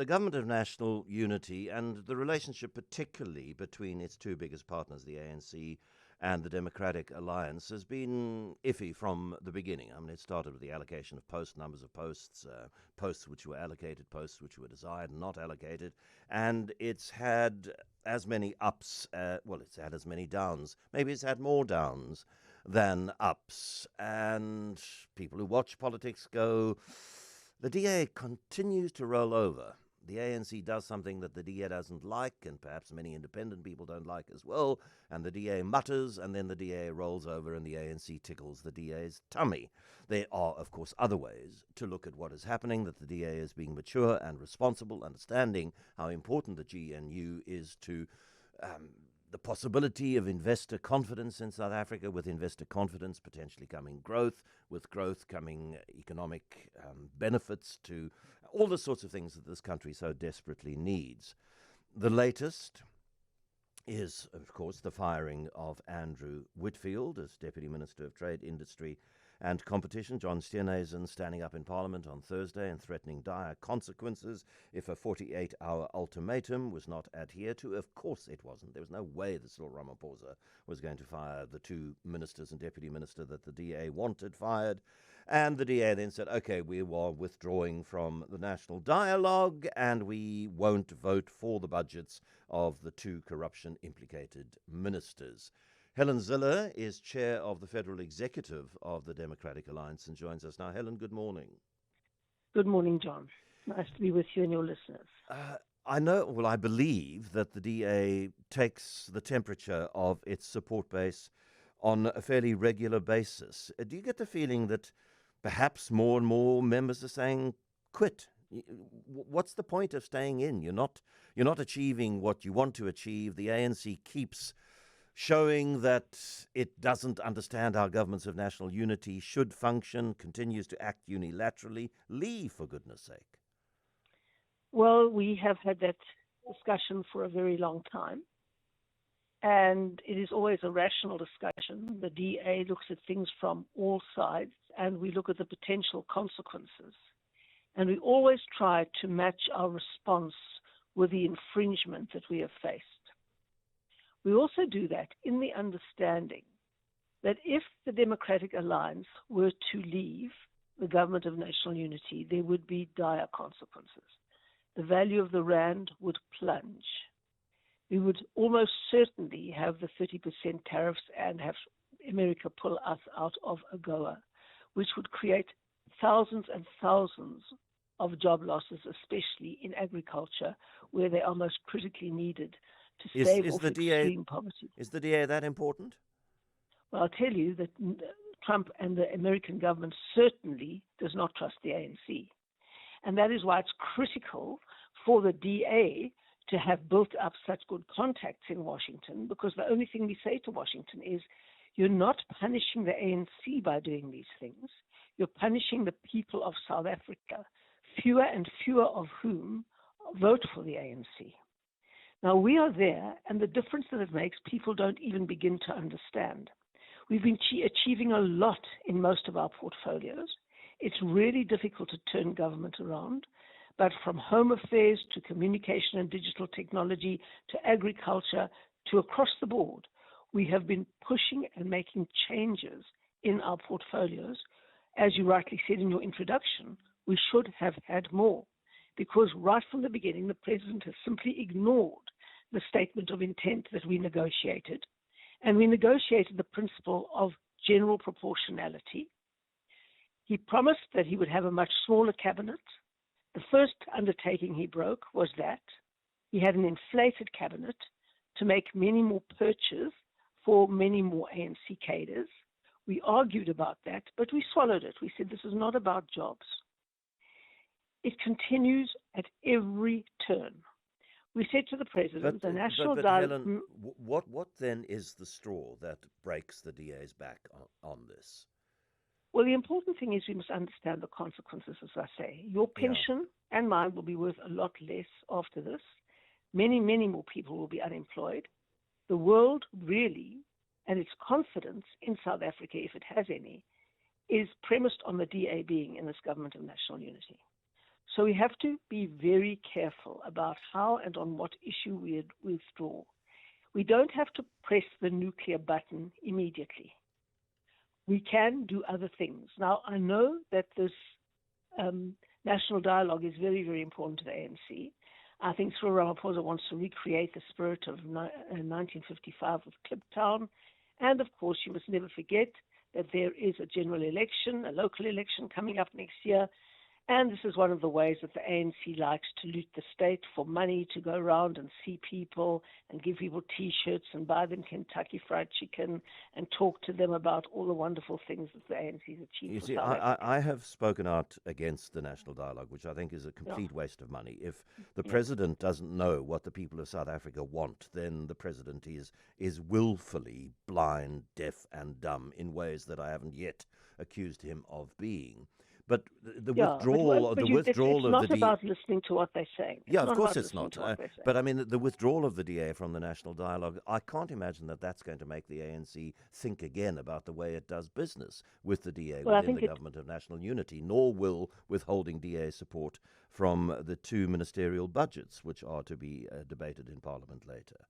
the Government of National Unity and the relationship particularly between its two biggest partners, the ANC and the Democratic Alliance, has been iffy from the beginning. I mean, it started with the allocation of numbers of posts, posts which were allocated, posts which were desired and not allocated, and it's had as many ups, it's had as many downs. Maybe it's had more downs than ups, and people who watch politics go, the DA continues to roll over. The ANC does something that the DA doesn't like, and perhaps many independent people don't like as well, and the DA mutters, and then the DA rolls over and the ANC tickles the DA's tummy. There are, of course, other ways to look at what is happening, that the DA is being mature and responsible, understanding how important the GNU is to the possibility of investor confidence in South Africa, with investor confidence potentially coming growth, with growth coming economic benefits to all the sorts of things that this country so desperately needs. The latest is, of course, the firing of Andrew Whitfield as Deputy Minister of Trade, Industry and Competition. John Steenhuisen standing up in Parliament on Thursday and threatening dire consequences if a 48-hour ultimatum was not adhered to. Of course it wasn't. There was no way that Cyril Ramaphosa was going to fire the two ministers and deputy minister that the DA wanted fired. And the DA then said, OK, we are withdrawing from the national dialogue and we won't vote for the budgets of the two corruption-implicated ministers. Helen Zille is chair of the Federal Executive of the Democratic Alliance and joins us now. Helen, good morning. Good morning, John. Nice to be with you and your listeners. I believe that the DA takes the temperature of its support base on a fairly regular basis. Do you get the feeling that perhaps more and more members are saying, quit? What's the point of staying in? You're not achieving what you want to achieve. The ANC keeps showing that it doesn't understand how governments of national unity should function, continues to act unilaterally. Leave, for goodness sake. Well, we have had that discussion for a very long time, and it is always a rational discussion. The DA looks at things from all sides, and we look at the potential consequences. And we always try to match our response with the infringement that we have faced. We also do that in the understanding that if the Democratic Alliance were to leave the Government of National Unity, there would be dire consequences. The value of the rand would plunge. We would almost certainly have the 30% tariffs and have America pull us out of AGOA, which would create thousands and thousands of job losses, especially in agriculture, where they are most critically needed to stave off extreme poverty. Is the DA that important? Well, I'll tell you that Trump and the American government certainly does not trust the ANC. And that is why it's critical for the DA to have built up such good contacts in Washington, because the only thing we say to Washington is, you're not punishing the ANC by doing these things. You're punishing the people of South Africa, fewer and fewer of whom vote for the ANC. Now, we are there, and the difference that it makes, people don't even begin to understand. We've been achieving a lot in most of our portfolios. It's really difficult to turn government around, but from home affairs to communication and digital technology to agriculture to across the board, we have been pushing and making changes in our portfolios. As you rightly said in your introduction, we should have had more, because right from the beginning, the president has simply ignored the statement of intent that we negotiated. And we negotiated the principle of general proportionality. He promised that he would have a much smaller cabinet. The first undertaking he broke was that he had an inflated cabinet to make many more purchases for many more ANC cadres. We argued about that, but we swallowed it. We said this is not about jobs. It continues at every turn. We said to the president, the national dialogue... Helen, what then is the straw that breaks the DA's back on this? Well, the important thing is we must understand the consequences, as I say. Your pension and mine will be worth a lot less after this. Many, many more people will be unemployed. The world really, and its confidence in South Africa, if it has any, is premised on the DA being in this Government of National Unity. So we have to be very careful about how and on what issue we withdraw. We don't have to press the nuclear button immediately. We can do other things. Now, I know that this national dialogue is very, very important to the ANC. I think Cyril Ramaphosa wants to recreate the spirit of 1955 with Kliptown. And of course, you must never forget that there is a general election, a local election coming up next year. And this is one of the ways that the ANC likes to loot the state for money, to go around and see people and give people T-shirts and buy them Kentucky Fried Chicken and talk to them about all the wonderful things that the ANC has achieved. You see, I have spoken out against the national dialogue, which I think is a complete waste of money. If the president doesn't know what the people of South Africa want, then the president is willfully blind, deaf and dumb in ways that I haven't yet accused him of being. But the withdrawal of the it's not about listening to what they're saying. Yeah, of course it's not. But I mean, the withdrawal of the DA from the national dialogue, I can't imagine that that's going to make the ANC think again about the way it does business with the DA within the Government of National Unity, nor will withholding DA support from the two ministerial budgets, which are to be debated in Parliament later.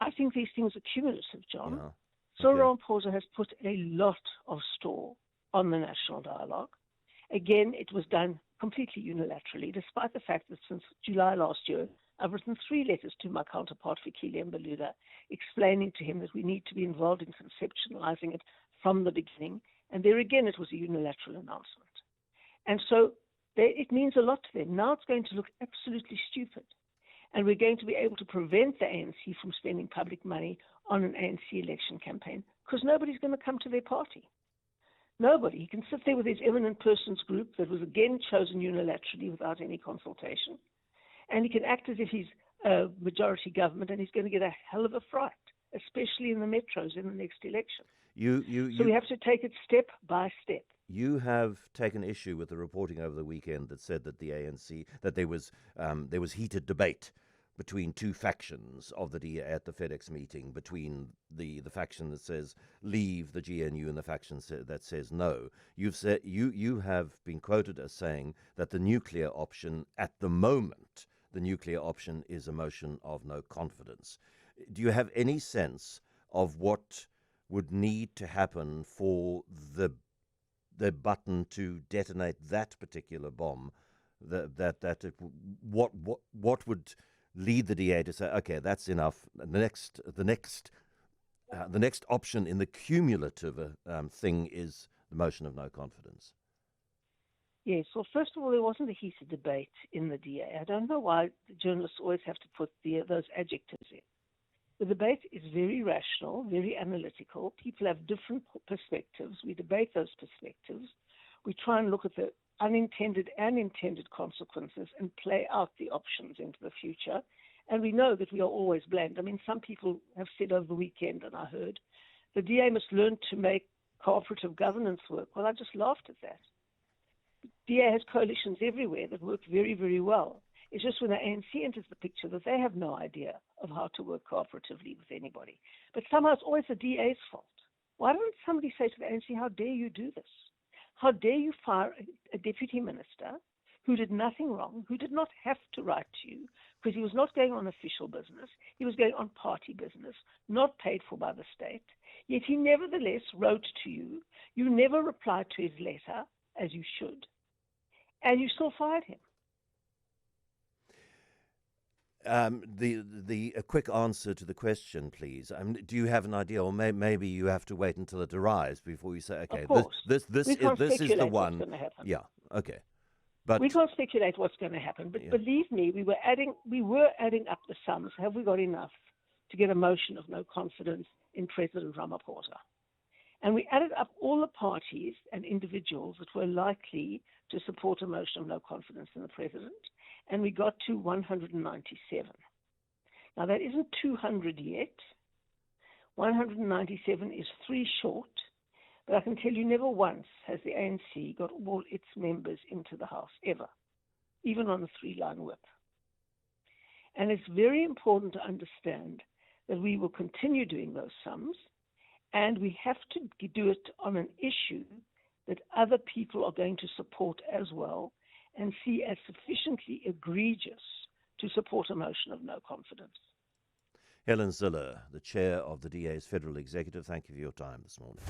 I think these things are cumulative, John. Yeah. Cyril Ramaphosa has put a lot of store on the national dialogue. Again, it was done completely unilaterally, despite the fact that since July last year, I've written 3 letters to my counterpart, Fikile Mbalula, explaining to him that we need to be involved in conceptualizing it from the beginning. And there again, it was a unilateral announcement. And so it means a lot to them. Now it's going to look absolutely stupid. And we're going to be able to prevent the ANC from spending public money on an ANC election campaign because nobody's going to come to their party. Nobody. He can sit there with his eminent persons group that was again chosen unilaterally without any consultation. And he can act as if he's a majority government, and he's going to get a hell of a fright, especially in the metros in the next election. So we have to take it step by step. You have taken issue with the reporting over the weekend that said that the ANC, that there was heated debate between two factions of the DA at the FedEx meeting, between the faction that says leave the GNU and the faction that says no. You've said you have been quoted as saying that the nuclear option at the moment, the nuclear option is a motion of no confidence. Do you have any sense of what would need to happen for the button to detonate that particular bomb? What would lead the DA to say, okay, that's enough. The next option in the cumulative thing is the motion of no confidence. Yes. Well, first of all, there wasn't a heated debate in the DA. I don't know why the journalists always have to put those adjectives in. The debate is very rational, very analytical. People have different perspectives. We debate those perspectives. We try and look at the unintended and intended consequences and play out the options into the future. And we know that we are always blamed. I mean, some people have said over the weekend, and I heard, the DA must learn to make cooperative governance work. Well, I just laughed at that. The DA has coalitions everywhere that work very, very well. It's just when the ANC enters the picture that they have no idea of how to work cooperatively with anybody. But somehow it's always the DA's fault. Why doesn't somebody say to the ANC, how dare you do this? How dare you fire a deputy minister who did nothing wrong, who did not have to write to you, because he was not going on official business, he was going on party business, not paid for by the state, yet he nevertheless wrote to you. You never replied to his letter, as you should, and you still fired him. A quick answer to the question, please. Do you have an idea, or maybe you have to wait until it arrives before you say, okay, this is the one. Yeah, okay. But we can't speculate what's going to happen. But believe me, we were adding up the sums. Have we got enough to get a motion of no confidence in President Ramaphosa? And we added up all the parties and individuals that were likely to support a motion of no confidence in the president, and we got to 197. Now, that isn't 200 yet. 197 is 3 short, but I can tell you never once has the ANC got all its members into the House, ever, even on a 3-line whip. And it's very important to understand that we will continue doing those sums, and we have to do it on an issue that other people are going to support as well. and see as sufficiently egregious to support a motion of no confidence. Helen Zille, the chair of the DA's Federal Executive, thank you for your time this morning.